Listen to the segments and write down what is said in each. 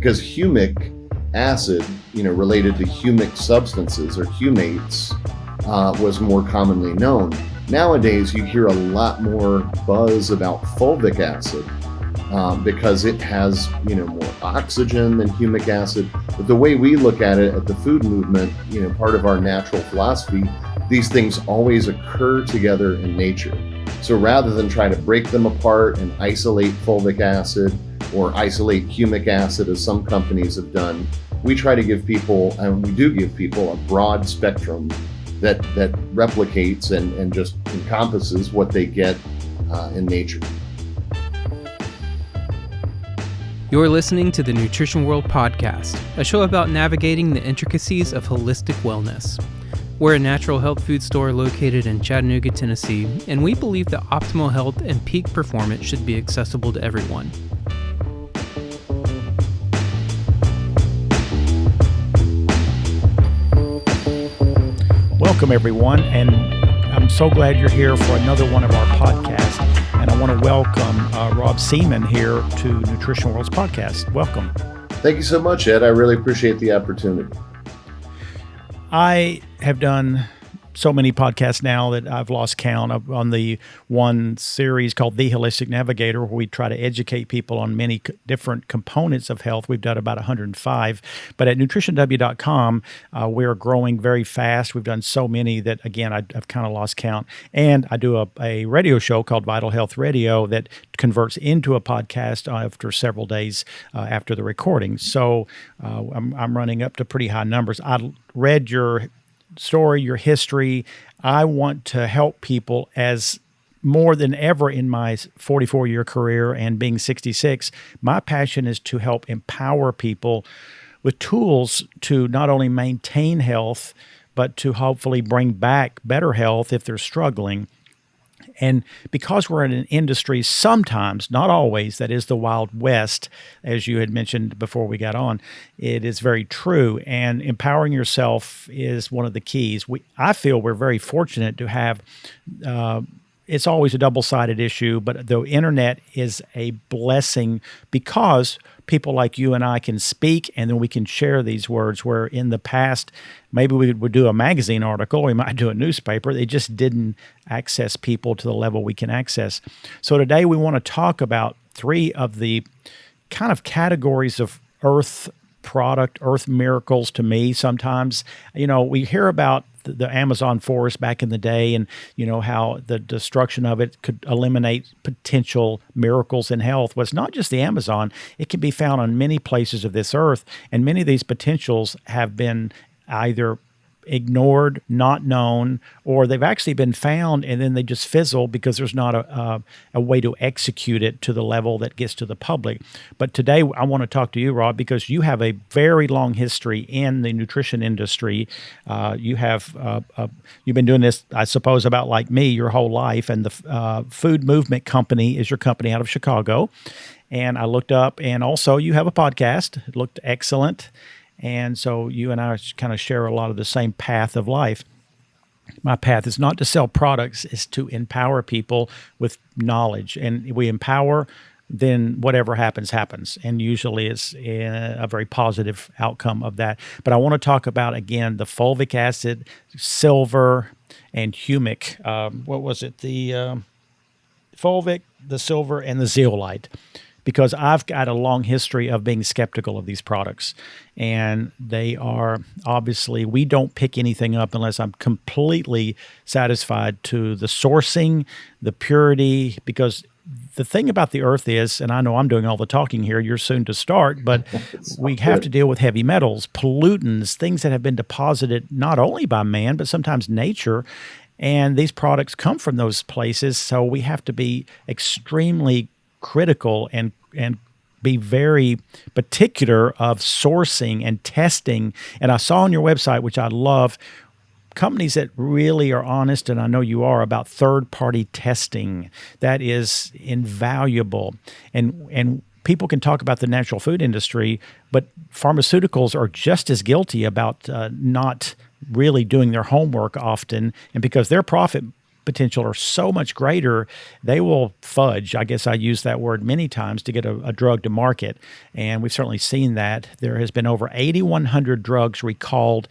because humic acid, related to humic substances or humates, was more commonly known. Nowadays, you hear a lot more buzz about fulvic acid because it has, more oxygen than humic acid. But the way we look at it at the food movement, part of our natural philosophy, these things always occur together in nature. So rather than try to break them apart and isolate fulvic acid or isolate humic acid, as some companies have done, we try to give people, and we do give people, a broad spectrum that replicates and just encompasses what they get in nature. You're listening to the Nutrition World Podcast, a show about navigating the intricacies of holistic wellness. We're a natural health food store located in Chattanooga, Tennessee, and we believe that optimal health and peak performance should be accessible to everyone. Welcome, everyone, and I'm so glad you're here for another one of our podcasts. And I want to welcome Rob Seeman here to Nutrition World's podcast. Welcome. Thank you so much, Ed. I really appreciate the opportunity. I have done so many podcasts now that I've lost count of, on the one series called The Holistic Navigator, where we try to educate people on many different components of health. We've done about 105. But at nutritionw.com, we're growing very fast. We've done so many that, again, I've kind of lost count. And I do a radio show called Vital Health Radio that converts into a podcast after several days after the recording. So I'm running up to pretty high numbers. I read your story, your history. I want to help people as more than ever in my 44-year career and being 66. My passion is to help empower people with tools to not only maintain health, but to hopefully bring back better health if they're struggling. And because we're in an industry sometimes, not always, that is the Wild West, as you had mentioned before we got on, it is very true. And empowering yourself is one of the keys. I feel we're very fortunate to have, it's always a double-sided issue, but the internet is a blessing because people like you and I can speak, and then we can share these words, where in the past, maybe we would do a magazine article, we might do a newspaper. They just didn't access people to the level we can access. So today we want to talk about three of the kind of categories of earth product, earth miracles to me sometimes. We hear about the Amazon forest back in the day and, how the destruction of it could eliminate potential miracles in health. Well, it's not just the Amazon. It can be found on many places of this earth, and many of these potentials have been either ignored, not known, or they've actually been found and then they just fizzle because there's not a way to execute it to the level that gets to the public. But today I want to talk to you, Rob, because you have a very long history in the nutrition industry. You've been doing this, I suppose, about like me, your whole life, and the Food Movement Company is your company out of Chicago. And I looked up, and also you have a podcast. It looked excellent. And so you and I kind of share a lot of the same path of life. My path is not to sell products, it's to empower people with knowledge. And we empower, then whatever happens, happens. And usually it's a very positive outcome of that. But I want to talk about, again, the fulvic acid, silver, and humic. What was it? The fulvic, the silver, and the zeolite. Because I've got a long history of being skeptical of these products. And they are, obviously, we don't pick anything up unless I'm completely satisfied to the sourcing, the purity, because the thing about the earth is, and I know I'm doing all the talking here, you're soon to start, but we have to deal with heavy metals, pollutants, things that have been deposited not only by man, but sometimes nature. And these products come from those places, so we have to be extremely critical and be very particular of sourcing and testing. And I saw on your website, which I love, companies that really are honest, and I know you are, about third-party testing. That is invaluable. And people can talk about the natural food industry, but pharmaceuticals are just as guilty about not really doing their homework often, and because their profit potential are so much greater, they will fudge. I guess I use that word many times to get a drug to market. And we've certainly seen that. There has been over 8,100 drugs recalled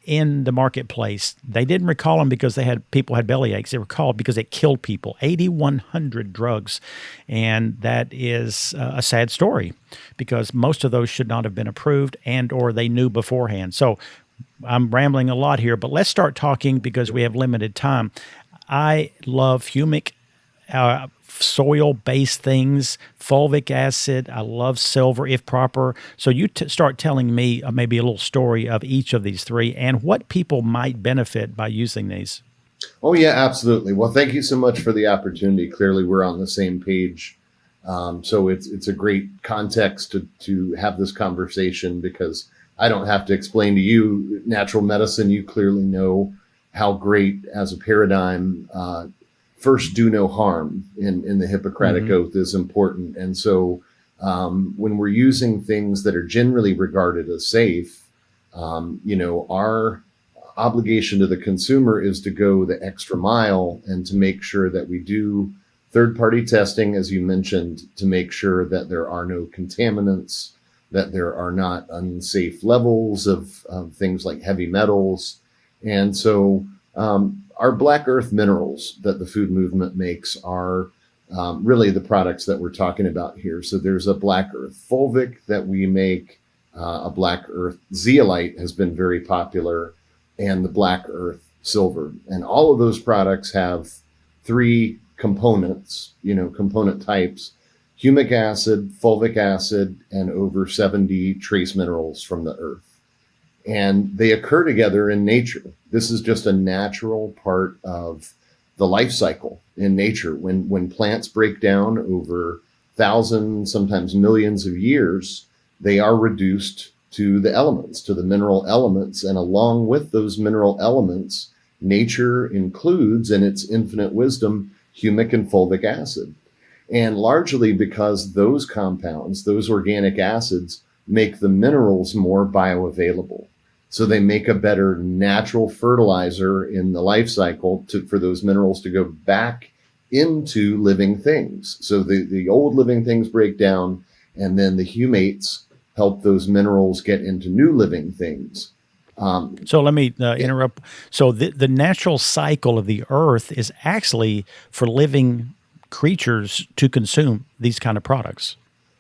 in the marketplace. They didn't recall them because people had belly aches. They were called because it killed people. 8,100 drugs. And that is a sad story because most of those should not have been approved and or they knew beforehand. So I'm rambling a lot here, but let's start talking because we have limited time. I love humic, soil-based things, fulvic acid. I love silver if proper. So you start telling me maybe a little story of each of these three and what people might benefit by using these. Oh, yeah, absolutely. Well, thank you so much for the opportunity. Clearly, we're on the same page. So it's a great context to have this conversation because I don't have to explain to you natural medicine. You clearly know how great as a paradigm first do no harm in the Hippocratic Oath is important. And so when we're using things that are generally regarded as safe, our obligation to the consumer is to go the extra mile and to make sure that we do third-party testing, as you mentioned, to make sure that there are no contaminants, that there are not unsafe levels of things like heavy metals. And so our black earth minerals that the food movement makes are really the products that we're talking about here. So there's a black earth fulvic that we make, a black earth zeolite has been very popular, and the black earth silver. And all of those products have three components, component types: humic acid, fulvic acid, and over 70 trace minerals from the earth. And they occur together in nature. This is just a natural part of the life cycle in nature. When plants break down over thousands, sometimes millions of years, they are reduced to the elements, to the mineral elements. And along with those mineral elements, nature includes in its infinite wisdom humic and fulvic acid. And largely because those compounds, those organic acids, make the minerals more bioavailable. So they make a better natural fertilizer in the life cycle for those minerals to go back into living things. So the old living things break down, and then the humates help those minerals get into new living things. So let me interrupt. So the natural cycle of the earth is actually for living creatures to consume these kind of products.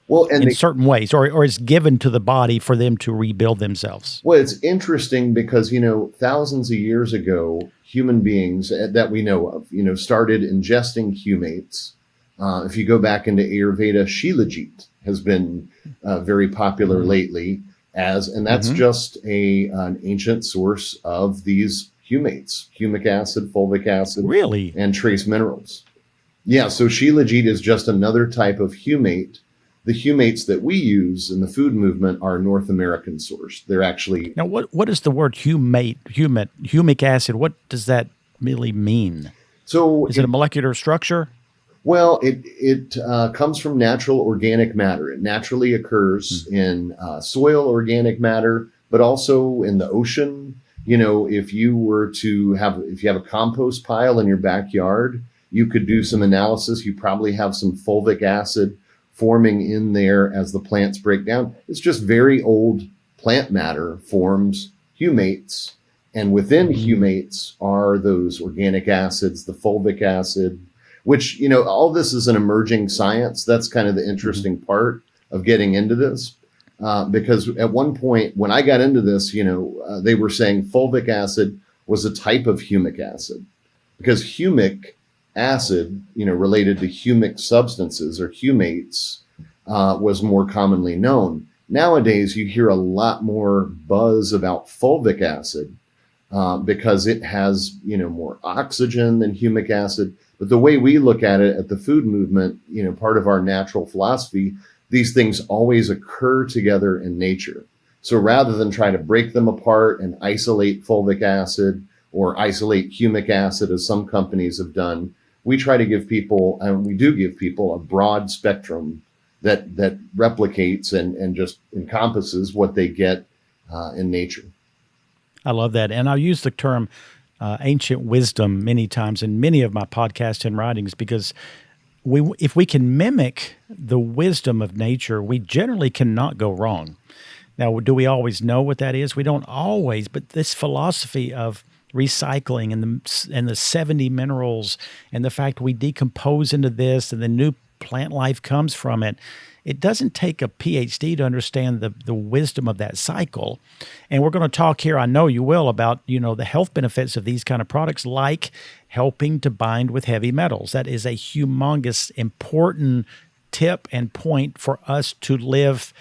Well, and in certain ways, or is given to the body for them to rebuild themselves. Well, it's interesting because, thousands of years ago, human beings that we know of, started ingesting humates. If you go back into Ayurveda, Shilajit has been very popular lately and that's just an ancient source of these humates, humic acid, fulvic acid, really, and trace minerals. Yeah. So Shilajit is just another type of humate. The humates that we use in the food movement are North American sourced. They're actually... Now, what is the word humic acid? What does that really mean? So is it a molecular structure? Well, it comes from natural organic matter. It naturally occurs in soil organic matter, but also in the ocean. If you have a compost pile in your backyard, you could do some analysis. You probably have some fulvic acid forming in there as the plants break down. It's just very old plant matter forms humates. And within humates are those organic acids, the fulvic acid, which, all this is an emerging science. That's kind of the interesting part of getting into this. Because at one point when I got into this, they were saying fulvic acid was a type of humic acid because humic acid, related to humic substances or humates, was more commonly known. Nowadays, you hear a lot more buzz about fulvic acid because it has, more oxygen than humic acid. But the way we look at it at the food movement, part of our natural philosophy, these things always occur together in nature. So rather than try to break them apart and isolate fulvic acid or isolate humic acid, as some companies have done, we try to give people, and we do give people, a broad spectrum that replicates and just encompasses what they get in nature. I love that. And I'll use the term ancient wisdom many times in many of my podcasts and writings, because if we can mimic the wisdom of nature, we generally cannot go wrong. Now, do we always know what that is? We don't always, but this philosophy of recycling and the 70 minerals and the fact we decompose into this and the new plant life comes from it, it doesn't take a PhD to understand the wisdom of that cycle. And we're going to talk here, I know you will, about the health benefits of these kind of products, like helping to bind with heavy metals. That is a humongous, important tip and point for us to live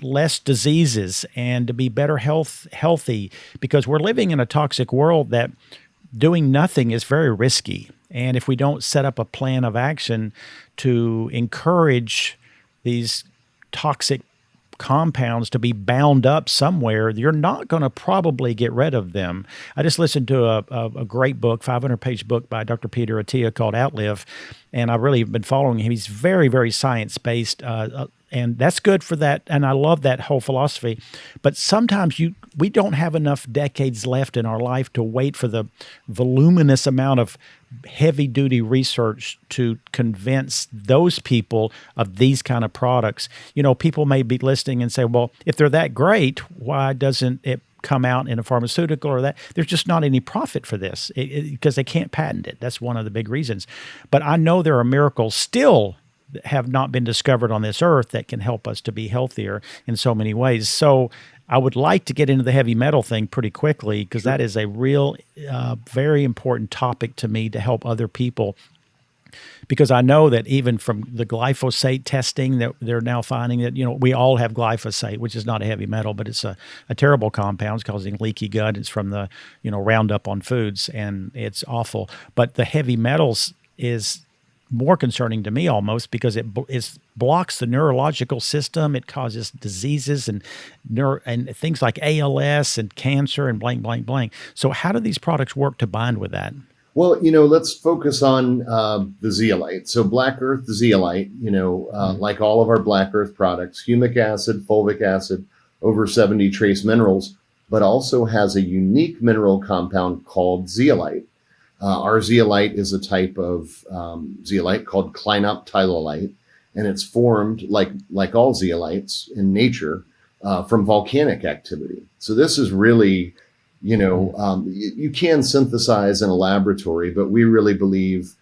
less diseases and to be better healthy, because we're living in a toxic world that doing nothing is very risky. And if we don't set up a plan of action to encourage these toxic compounds to be bound up somewhere, you're not going to probably get rid of them. I just listened to a great book, 500-page book by Dr. Peter Attia called Outlive, and I've really been following him. He's very, very science-based, and that's good for that, and I love that whole philosophy. But sometimes we don't have enough decades left in our life to wait for the voluminous amount of heavy-duty research to convince those people of these kind of products. People may be listening and say, well, if they're that great, why doesn't it come out in a pharmaceutical or that? There's just not any profit for this because they can't patent it. That's one of the big reasons. But I know there are miracles still that have not been discovered on this earth that can help us to be healthier in so many ways. So I would like to get into the heavy metal thing pretty quickly, because that is a real, very important topic to me to help other people. Because I know that even from the glyphosate testing that they're now finding that, we all have glyphosate, which is not a heavy metal, but it's a terrible compound. It's causing leaky gut. It's from the, Roundup on foods, and it's awful. But the heavy metals is more concerning to me almost, because it blocks the neurological system. It causes diseases and things like ALS and cancer and blank, blank, blank. So how do these products work to bind with that? Well, let's focus on the zeolite. So black earth zeolite, like all of our black earth products, humic acid, fulvic acid, over 70 trace minerals, but also has a unique mineral compound called zeolite. Our zeolite is a type of zeolite called clinoptilolite, and it's formed like all zeolites in nature from volcanic activity. So this is really, you can synthesize in a laboratory, but we really believe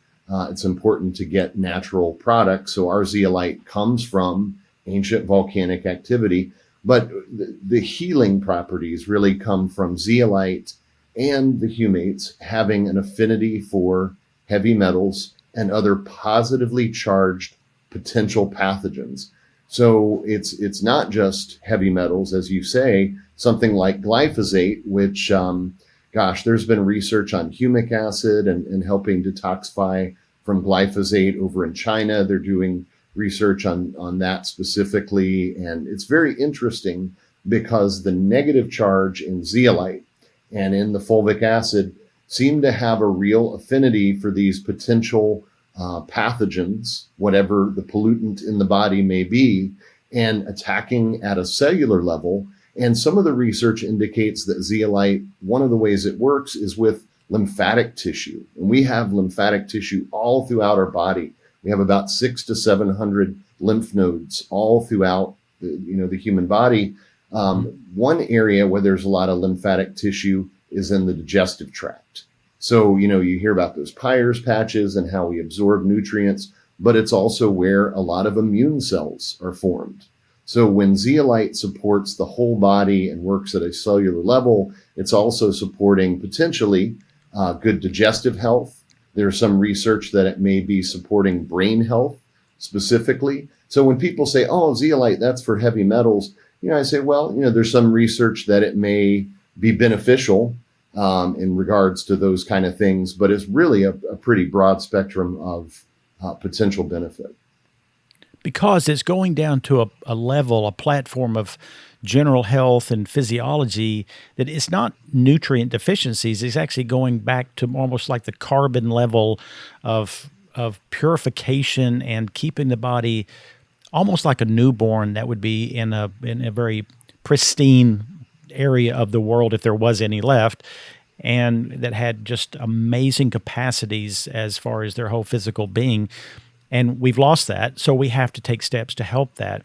it's important to get natural products. So our zeolite comes from ancient volcanic activity, but the healing properties really come from zeolite and the humates having an affinity for heavy metals and other positively charged potential pathogens. So it's not just heavy metals, as you say, something like glyphosate, which, there's been research on humic acid and helping detoxify from glyphosate over in China. They're doing research on that specifically. And it's very interesting because the negative charge in zeolite and in the fulvic acid seem to have a real affinity for these potential pathogens, whatever the pollutant in the body may be, and attacking at a cellular level. And some of the research indicates that zeolite, one of the ways it works is with lymphatic tissue. And we have lymphatic tissue all throughout our body. We have about 600 to 700 lymph nodes all throughout the human body. One area where there's a lot of lymphatic tissue is in the digestive tract. So, you hear about those Peyer's patches and how we absorb nutrients, but it's also where a lot of immune cells are formed. So when zeolite supports the whole body and works at a cellular level, it's also supporting potentially good digestive health. There's some research that it may be supporting brain health specifically. So when people say, oh, zeolite, that's for heavy metals, I say, well, there's some research that it may be beneficial in regards to those kind of things, but it's really a pretty broad spectrum of potential benefit. Because it's going down to a level, a platform of general health and physiology that it's not nutrient deficiencies. It's actually going back to almost like the carbon level of purification and keeping the body almost like a newborn that would be in a very pristine area of the world if there was any left. and that had just amazing capacities as far as their whole physical being. And we've lost that, so we have to take steps to help that.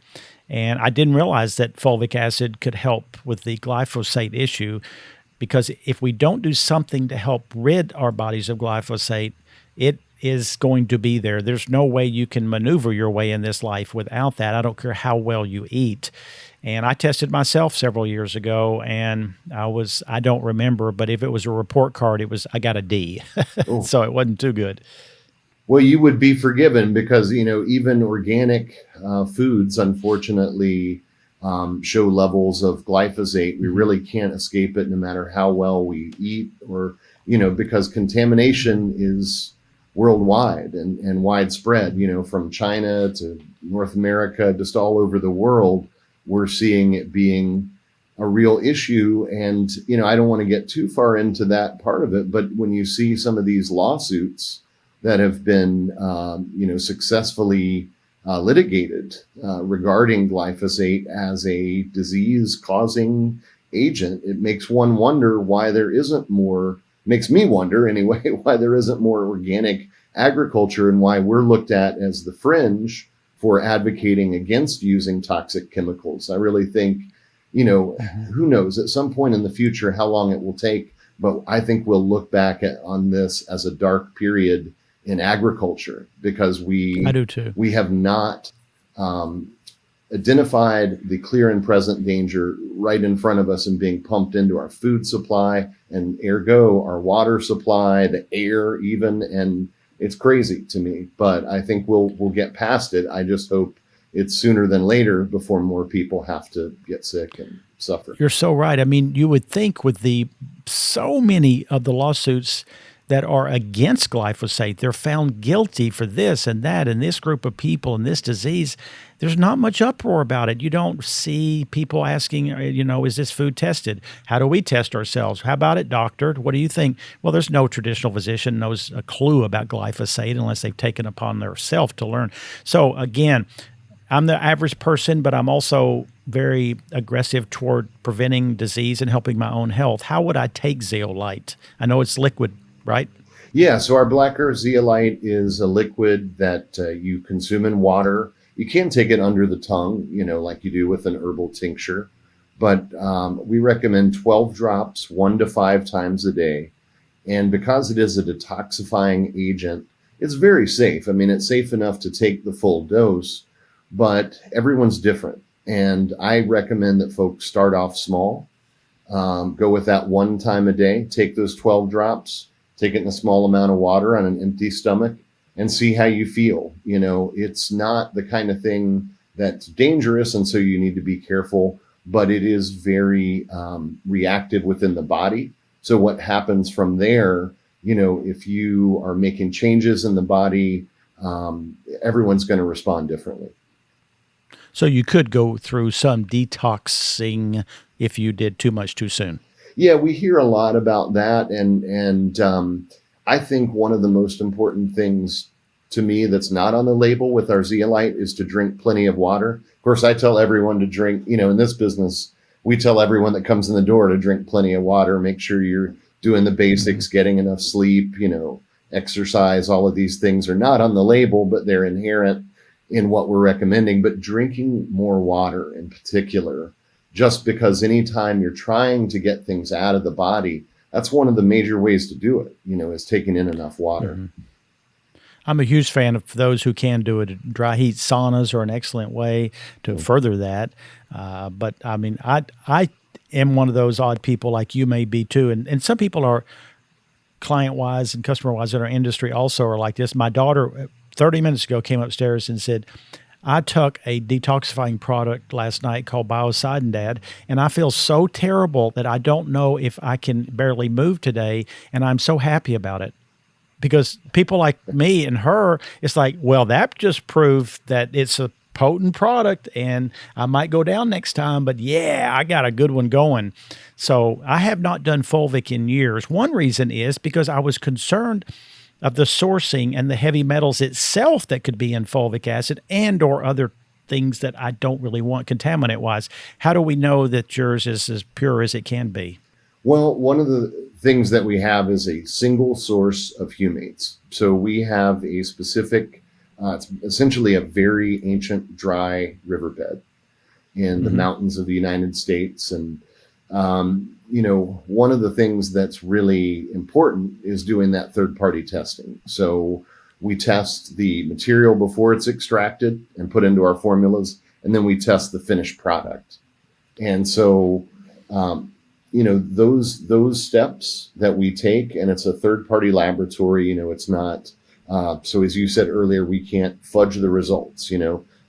And I didn't realize that fulvic acid could help with the glyphosate issue, because if we don't do something to help rid our bodies of glyphosate, it is going to be there. There's no way you can maneuver your way in this life without that. I don't care how well you eat. And I tested myself several years ago, and I don't remember, but if it was a report card, I got a D. So it wasn't too good. Well, you would be forgiven because, even organic foods, unfortunately, show levels of glyphosate. We really can't escape it no matter how well we eat, or, because contamination is worldwide and widespread, from China to North America, just all over the world. We're seeing it being a real issue. And, I don't want to get too far into that part of it, but when you see some of these lawsuits that have been, successfully litigated regarding glyphosate as a disease-causing agent, it makes one wonder why there isn't more, makes me wonder anyway, why there isn't more organic agriculture and why we're looked at as the fringe for advocating against using toxic chemicals. I really think, who knows, at some point in the future how long it will take, but I think we'll look back on this as a dark period in agriculture, because I do too. We have not identified the clear and present danger right in front of us and being pumped into our food supply and ergo our water supply, the air even, and it's crazy to me. But I think we'll get past it. I just hope it's sooner than later before more people have to get sick and suffer. You're so right. I mean, you would think with so many of the lawsuits that are against glyphosate, they're found guilty for this and that and this group of people and this disease. There's not much uproar about it. You don't see people asking, is this food tested? How do we test ourselves? How about it, doctor? What do you think? Well, there's no traditional physician knows a clue about glyphosate unless they've taken upon themselves to learn. So again, I'm the average person, but I'm also very aggressive toward preventing disease and helping my own health. How would I take Zeolite? I know it's liquid, right? Yeah, so our black earth zeolite is a liquid that you consume in water. You can take it under the tongue, like you do with an herbal tincture. But we recommend 12 drops 1 to 5 times a day. And because it is a detoxifying agent, it's very safe. I mean, it's safe enough to take the full dose, but everyone's different. And I recommend that folks start off small, go with that 1 time a day, take those 12 drops, take it in a small amount of water on an empty stomach and see how you feel. It's not the kind of thing that's dangerous, and so you need to be careful, but it is very reactive within the body. So what happens from there, if you are making changes in the body, everyone's going to respond differently. So you could go through some detoxing if you did too much too soon. Yeah, we hear a lot about that. And I think one of the most important things to me that's not on the label with our zeolite is to drink plenty of water. Of course, I tell everyone to drink, in this business, we tell everyone that comes in the door to drink plenty of water, make sure you're doing the basics, getting enough sleep, exercise. All of these things are not on the label, but they're inherent in what we're recommending. But drinking more water in particular, just because anytime you're trying to get things out of the body, that's one of the major ways to do it, is taking in enough water. Mm-hmm. I'm a huge fan of those who can do it. Dry heat saunas are an excellent way to further that. But I mean, I am one of those odd people like you may be too. And some people are client-wise and customer-wise in our industry also are like this. My daughter 30 minutes ago came upstairs and said, I took a detoxifying product last night called Biocidin, Dad, and I feel so terrible that I don't know if I can barely move today, and I'm so happy about it. Because people like me and her, it's like, well, that just proved that it's a potent product, and I might go down next time, but yeah, I got a good one going. So I have not done fulvic in years. One reason is because I was concerned of the sourcing and the heavy metals itself that could be in fulvic acid and or other things that I don't really want contaminant-wise. How do we know that yours is as pure as it can be? Well, one of the things that we have is a single source of humates. So we have a specific, it's essentially a very ancient dry riverbed in the mountains of the United States. And, one of the things that's really important is doing that third-party testing. So we test the material before it's extracted and put into our formulas, and then we test the finished product. And so, those steps that we take, and it's a third-party laboratory, it's not, so as you said earlier, we can't fudge the results,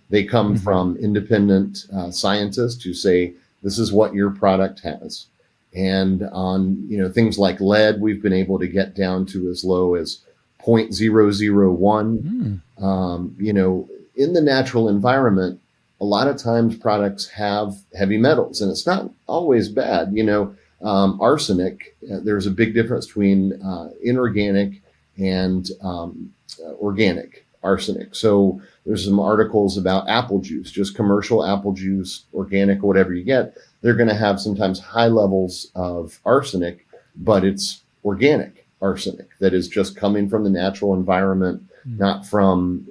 they come from independent scientists who say, this is what your product has. And on, things like lead, we've been able to get down to as low as 0.001. In the natural environment, a lot of times products have heavy metals, and it's not always bad. Arsenic, there's a big difference between inorganic and organic arsenic. So there's some articles about apple juice, just commercial apple juice, organic, or whatever you get. They're going to have sometimes high levels of arsenic, but it's organic arsenic that is just coming from the natural environment, not from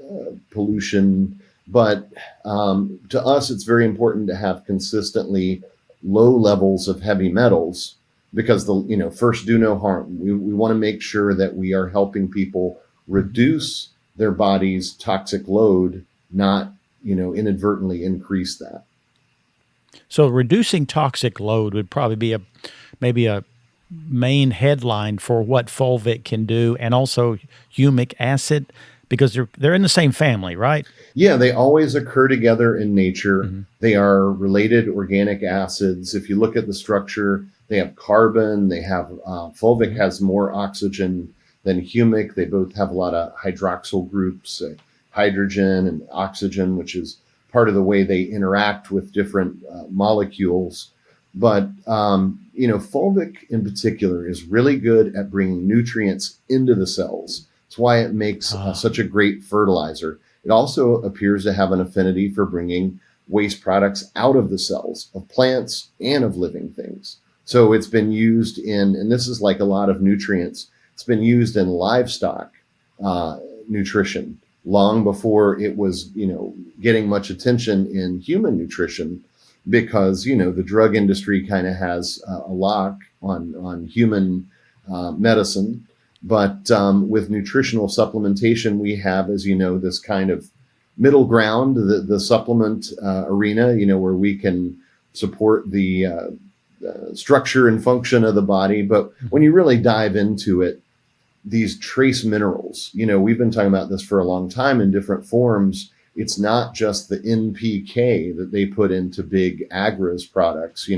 pollution. But to us, it's very important to have consistently low levels of heavy metals because first, do no harm. We want to make sure that we are helping people reduce their body's toxic load, not inadvertently increase that. So reducing toxic load would probably be maybe a main headline for what fulvic can do, and also humic acid, because they're in the same family, right? Yeah, they always occur together in nature. They are related organic acids. If you look at the structure, they have carbon. They have fulvic has more oxygen than humic. They both have a lot of hydroxyl groups, hydrogen and oxygen, which is part of the way they interact with different molecules. But, fulvic in particular is really good at bringing nutrients into the cells. That's why it makes such a great fertilizer. It also appears to have an affinity for bringing waste products out of the cells of plants and of living things. So it's been used and this is like a lot of nutrients, it's been used in livestock nutrition long before it was, getting much attention in human nutrition, because, the drug industry kind of has a lock on human medicine. But with nutritional supplementation, we have, as you know, this kind of middle ground, the supplement arena, where we can support the structure and function of the body. But when you really dive into it, these trace minerals, we've been talking about this for a long time in different forms. It's not just the NPK that they put into big agris products.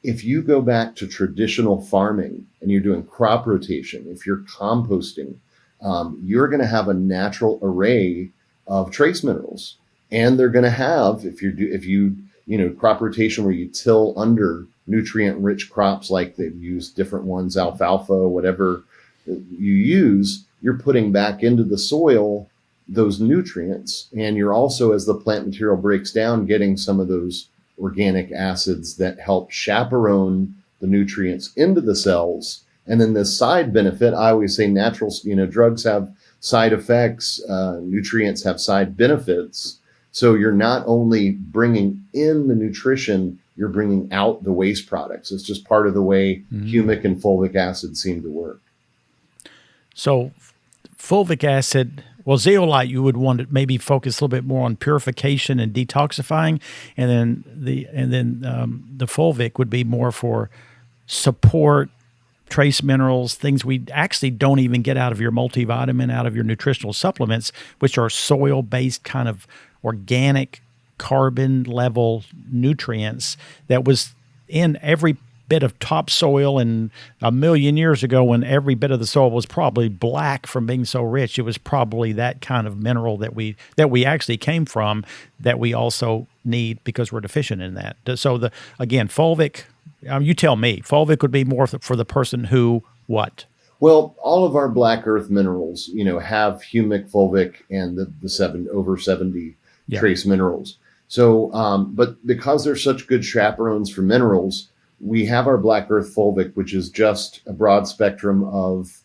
If you go back to traditional farming and you're doing crop rotation, if you're composting, you're going to have a natural array of trace minerals. And they're going to have, if you crop rotation where you till under nutrient rich crops, like they've used different ones, alfalfa, whatever you use, you're putting back into the soil those nutrients. And you're also, as the plant material breaks down, getting some of those organic acids that help chaperone the nutrients into the cells. And then the side benefit, I always say natural, drugs have side effects, nutrients have side benefits. So you're not only bringing in the nutrition, you're bringing out the waste products. It's just part of the way humic and fulvic acid seem to work. So fulvic acid, zeolite, you would want to maybe focus a little bit more on purification and detoxifying, and then the fulvic would be more for support, trace minerals, things we actually don't even get out of your multivitamin, out of your nutritional supplements, which are soil-based kind of organic carbon level nutrients that was in every bit of topsoil. And a million years ago, when every bit of the soil was probably black from being so rich, it was probably that kind of mineral that we actually came from, that we also need because we're deficient in that. So again, fulvic, you tell me, fulvic would be more for the person who what? Well, all of our black earth minerals, have humic, fulvic, and the over 70 trace minerals. So, but because they're such good chaperones for minerals, we have our black earth fulvic, which is just a broad spectrum of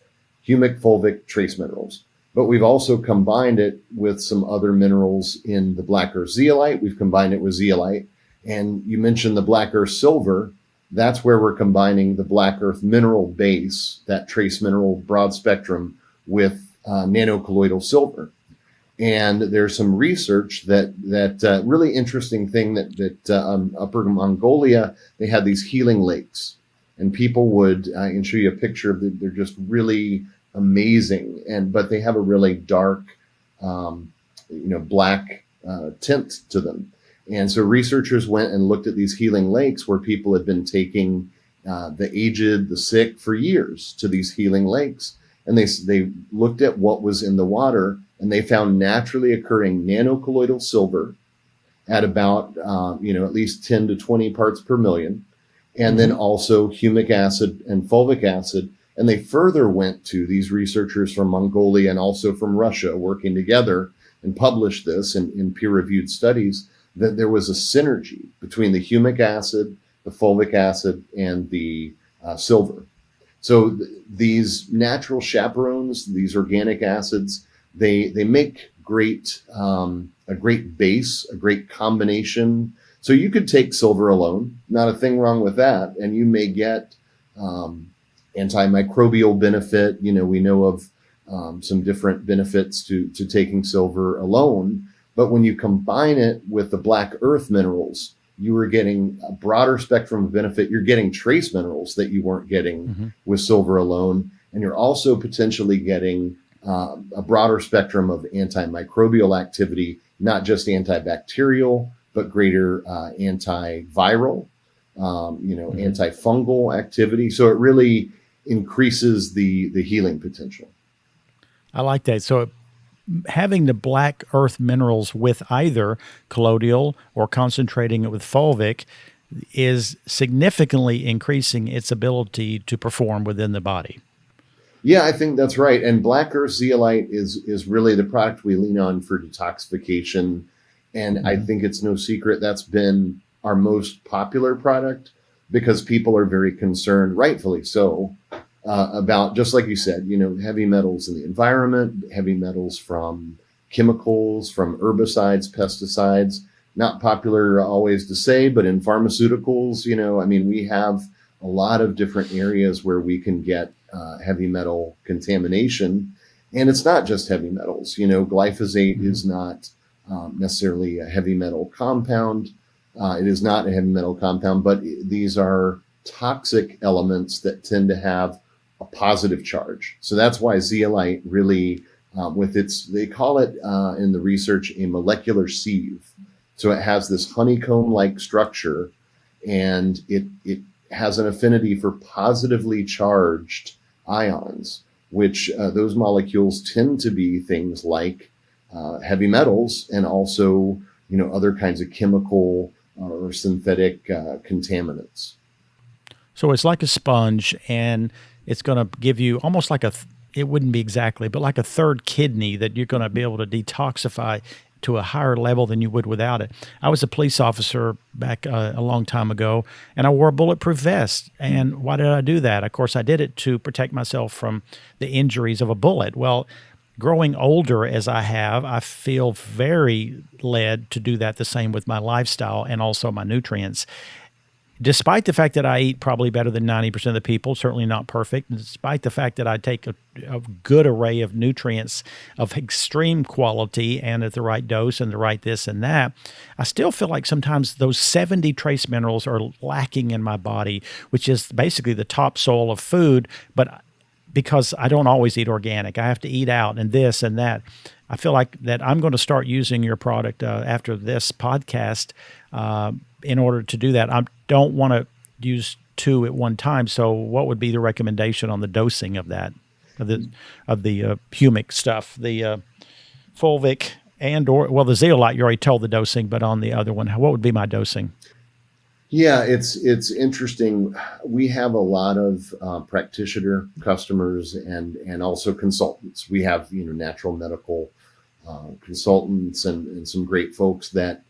humic fulvic trace minerals. But we've also combined it with some other minerals in the black earth zeolite. We've combined it with zeolite. And you mentioned the black earth silver. That's where we're combining the black earth mineral base, that trace mineral broad spectrum, with nanocolloidal silver. And there's some research that really interesting thing that Upper Mongolia, they had these healing lakes, and people would, I can show you a picture of they're just really amazing, but they have a really dark, black tint to them. And so researchers went and looked at these healing lakes where people had been taking the aged, the sick for years to these healing lakes. And they looked at what was in the water, and they found naturally occurring nanocolloidal silver at about, at least 10 to 20 parts per million. And then also humic acid and fulvic acid. And they further went to these researchers from Mongolia and also from Russia working together and published this in peer-reviewed studies, that there was a synergy between the humic acid, the fulvic acid, and the silver. So these natural chaperones, these organic acids, they make a great base, a great combination. So you could take silver alone, not a thing wrong with that, and you may get antimicrobial benefit. We know of some different benefits to taking silver alone. But when you combine it with the black earth minerals, you are getting a broader spectrum of benefit. You're getting trace minerals that you weren't getting with silver alone. And you're also potentially getting a broader spectrum of antimicrobial activity, not just antibacterial, but greater antiviral, antifungal activity. So it really increases the healing potential. I like that. So having the black earth minerals with either colloidal or concentrating it with fulvic is significantly increasing its ability to perform within the body. Yeah, I think that's right. And black earth zeolite is really the product we lean on for detoxification. And I think it's no secret that's been our most popular product, because people are very concerned, rightfully so, about, just like you said, heavy metals in the environment, heavy metals from chemicals, from herbicides, pesticides. Not popular always to say, but in pharmaceuticals, we have a lot of different areas where we can get heavy metal contamination. And it's not just heavy metals. Glyphosate is not necessarily a heavy metal compound. It is not a heavy metal compound, but these are toxic elements that tend to have a positive charge. So that's why zeolite really, they call it in the research a molecular sieve. So it has this honeycomb-like structure, and it has an affinity for positively charged ions, which those molecules tend to be things like heavy metals and also, other kinds of chemical or synthetic contaminants. So it's like a sponge, and it's going to give you almost like it wouldn't be exactly, but like a third kidney that you're going to be able to detoxify to a higher level than you would without it. I was a police officer back a long time ago, and I wore a bulletproof vest. And why did I do that? Of course, I did it to protect myself from the injuries of a bullet. Well, growing older as I have, I feel very led to do that the same with my lifestyle and also my nutrients. Despite the fact that I eat probably better than 90% of the people, certainly not perfect, and despite the fact that I take a good array of nutrients of extreme quality and at the right dose and the right this and that, I still feel like sometimes those 70 trace minerals are lacking in my body, which is basically the topsoil of food. But because I don't always eat organic, I have to eat out and this and that. I feel like that I'm going to start using your product after this podcast in order to do that. I don't want to use two at one time. So what would be the recommendation on the dosing of that, of the humic stuff, the fulvic the zeolite, you already told the dosing, but on the other one, what would be my dosing? Yeah, it's interesting. We have a lot of practitioner customers and also consultants. We have natural medical consultants and some great folks that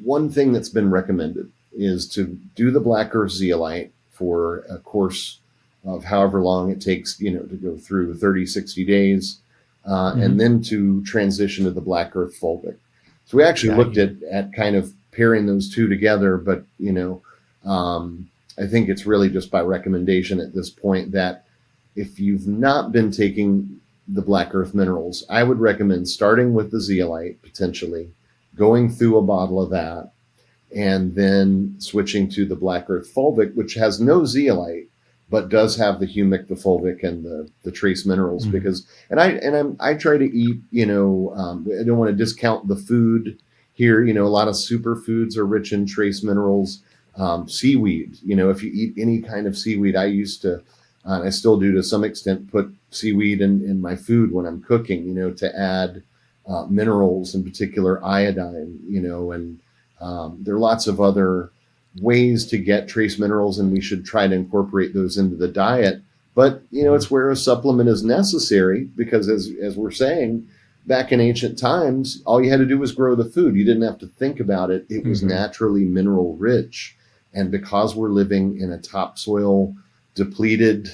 one thing that's been recommended is to do the black earth zeolite for a course of however long it takes, to go through 30, 60 days, and then to transition to the black earth fulvic. So we actually looked at kind of pairing those two together, but, I think it's really just by recommendation at this point that if you've not been taking the black earth minerals, I would recommend starting with the zeolite, potentially going through a bottle of that, and then switching to the black earth fulvic, which has no zeolite, but does have the humic, the fulvic, and the trace minerals. Because, I try to eat, I don't want to discount the food here. A lot of superfoods are rich in trace minerals. Seaweed, if you eat any kind of seaweed, I used to, I still do to some extent, put seaweed in my food when I'm cooking, to add minerals, in particular iodine, and there are lots of other ways to get trace minerals, and we should try to incorporate those into the diet. But, it's where a supplement is necessary, because as we're saying, back in ancient times, all you had to do was grow the food. You didn't have to think about it. It was naturally mineral rich. And because we're living in a topsoil depleted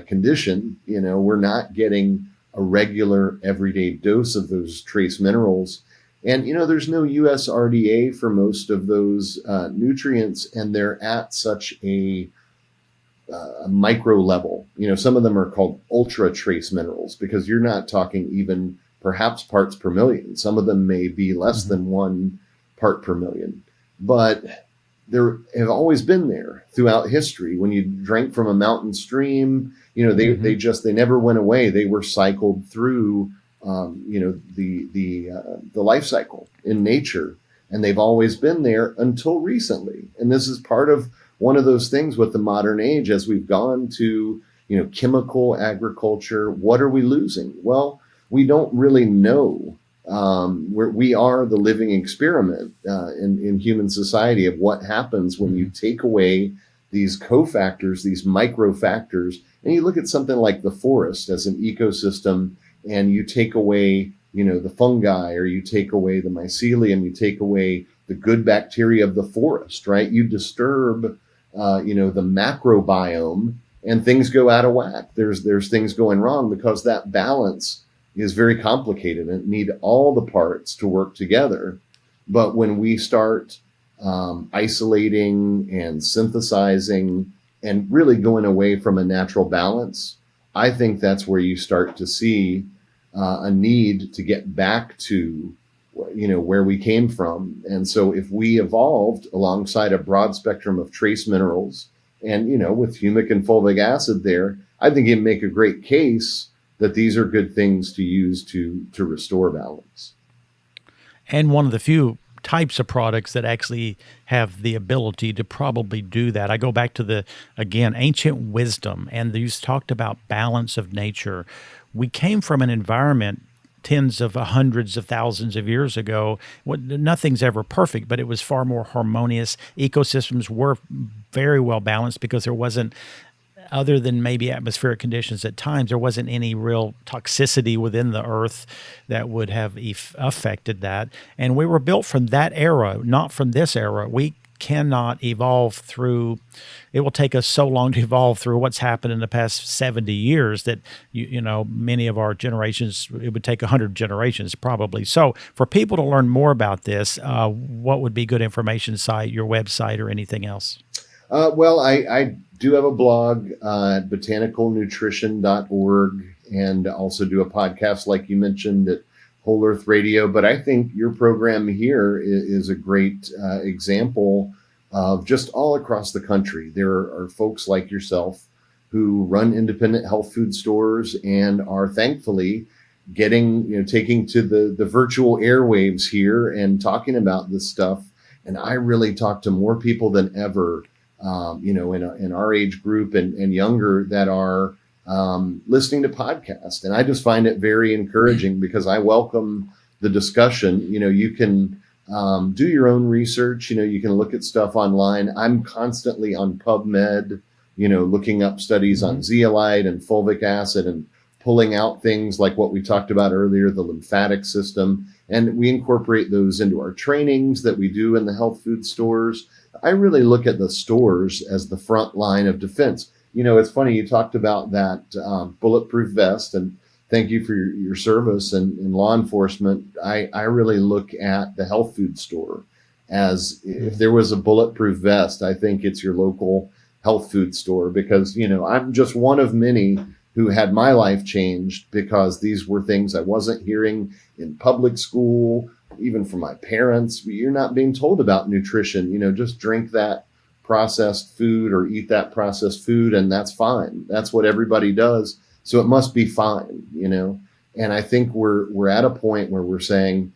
condition, we're not getting a regular everyday dose of those trace minerals. And, there's no USRDA for most of those nutrients, and they're at such a micro level. Some of them are called ultra trace minerals, because you're not talking even perhaps parts per million. Some of them may be less than 1 part per million, but they have always been there throughout history. When you drank from a mountain stream, they never went away. They were cycled through, the life cycle in nature, and they've always been there until recently. And this is part of one of those things with the modern age, as we've gone to, chemical agriculture. What are we losing? Well, we don't really know. We are the living experiment in human society of what happens when you take away these cofactors, these microfactors, and you look at something like the forest as an ecosystem, and you take away, the fungi, or you take away the mycelium, you take away the good bacteria of the forest, right? You disturb, the macrobiome, and things go out of whack. There's things going wrong, because that balance is very complicated and need all the parts to work together. But when we start isolating and synthesizing and really going away from a natural balance, I think that's where you start to see a need to get back to, where we came from. And so if we evolved alongside a broad spectrum of trace minerals and, with humic and fulvic acid there, I think you'd make a great case that these are good things to use to restore balance. And one of the few types of products that actually have the ability to probably do that. I go back to the, again, ancient wisdom, and you talked about balance of nature. We came from an environment tens of hundreds of thousands of years ago. Nothing's ever perfect, but it was far more harmonious. Ecosystems were very well balanced because there wasn't, other than maybe atmospheric conditions at times, there wasn't any real toxicity within the earth that would have affected that. And we were built from that era, not from this era. We cannot evolve through, it will take us so long to evolve through what's happened in the past 70 years that, many of our generations, it would take 100 generations probably. So for people to learn more about this, what would be good information site, your website, or anything else? Well, I do have a blog at botanicalnutrition.org, and also do a podcast, like you mentioned, at Whole Earth Radio. But I think your program here is a great example of just all across the country. There are folks like yourself who run independent health food stores and are thankfully getting, taking to the virtual airwaves here and talking about this stuff. And I really talk to more people than ever, in our age group and younger, that are listening to podcasts. And I just find it very encouraging, because I welcome the discussion. You can do your own research. You can look at stuff online. I'm constantly on PubMed, looking up studies on zeolite and fulvic acid and pulling out things like what we talked about earlier, the lymphatic system. And we incorporate those into our trainings that we do in the health food stores. I really look at the stores as the front line of defense. It's funny, you talked about that bulletproof vest, and thank you for your service in law enforcement. I really look at the health food store as, if there was a bulletproof vest, I think it's your local health food store, because, I'm just one of many who had my life changed because these were things I wasn't hearing in public school, even from my parents. You're not being told about nutrition, just drink that processed food or eat that processed food, and that's fine. That's what everybody does. So it must be fine, and I think we're at a point where we're saying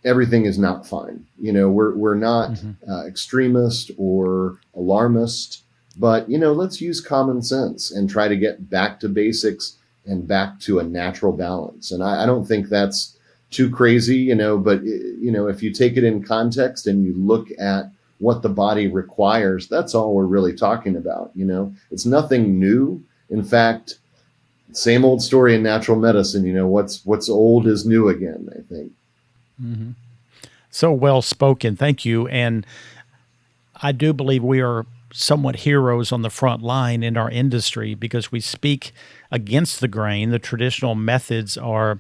everything is not fine. We're not extremist or alarmist, but, let's use common sense and try to get back to basics and back to a natural balance. And I don't think that's too crazy, but, if you take it in context and you look at what the body requires, that's all we're really talking about. It's nothing new. In fact, same old story in natural medicine. What's old is new again, I think. Mm-hmm. So well spoken. Thank you. And I do believe we are somewhat heroes on the front line in our industry because we speak against the grain. The traditional methods are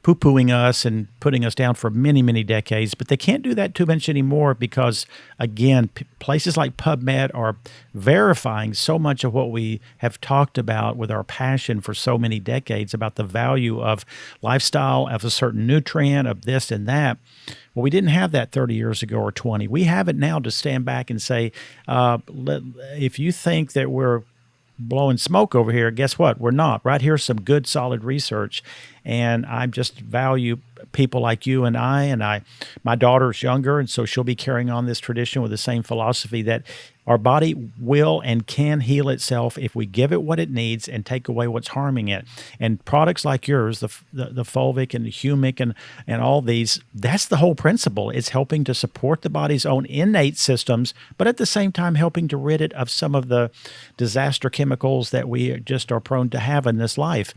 poo-pooing us and putting us down for many, many decades, but they can't do that too much anymore because, again, places like PubMed are verifying so much of what we have talked about with our passion for so many decades about the value of lifestyle, of a certain nutrient, of this and that. Well, we didn't have that 30 years ago or 20. We have it now to stand back and say, if you think that we're blowing smoke over here, guess what? We're not. Right here's some good, solid research. And I just value people like you and I. My daughter's younger, and so she'll be carrying on this tradition with the same philosophy that our body will and can heal itself if we give it what it needs and take away what's harming it. And products like yours, the Fulvic and the Humic and all these, that's the whole principle. It's helping to support the body's own innate systems, but at the same time helping to rid it of some of the disaster chemicals that we just are prone to have in this life.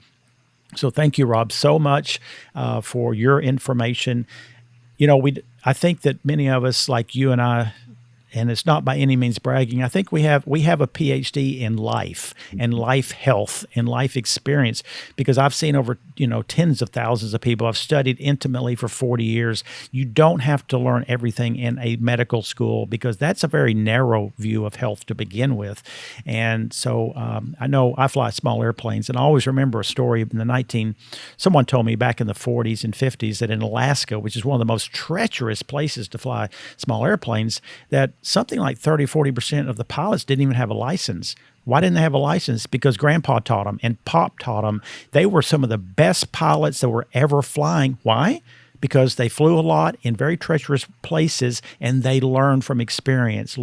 So thank you, Rob, so much for your information. I think that many of us, like you and I, and it's not by any means bragging, I think we have a PhD in life and life health and life experience, because I've seen over tens of thousands of people. I've studied intimately for 40 years. You don't have to learn everything in a medical school because that's a very narrow view of health to begin with. And so I know I fly small airplanes, and I always remember a story someone told me back in the 40s and 50s that in Alaska, which is one of the most treacherous places to fly small airplanes, that something like 30-40% of the pilots didn't even have a license. Why didn't they have a license? Because Grandpa taught them and Pop taught them. They were some of the best pilots that were ever flying. Why? Because they flew a lot in very treacherous places, and they learned from experience.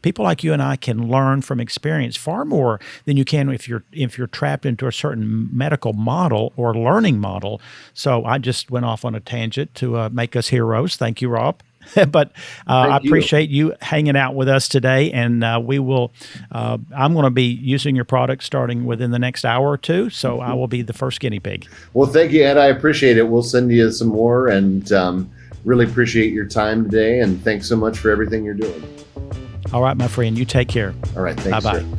People like you and I can learn from experience far more than you can if you're trapped into a certain medical model or learning model. So I just went off on a tangent to make us heroes. Thank you, Rob. But I appreciate you hanging out with us today, and we will. I'm going to be using your product starting within the next hour or two, so I will be the first guinea pig. Well, thank you, Ed. I appreciate it. We'll send you some more, and really appreciate your time today. And thanks so much for everything you're doing. All right, my friend. You take care. All right. Thanks. Bye-bye. Sir.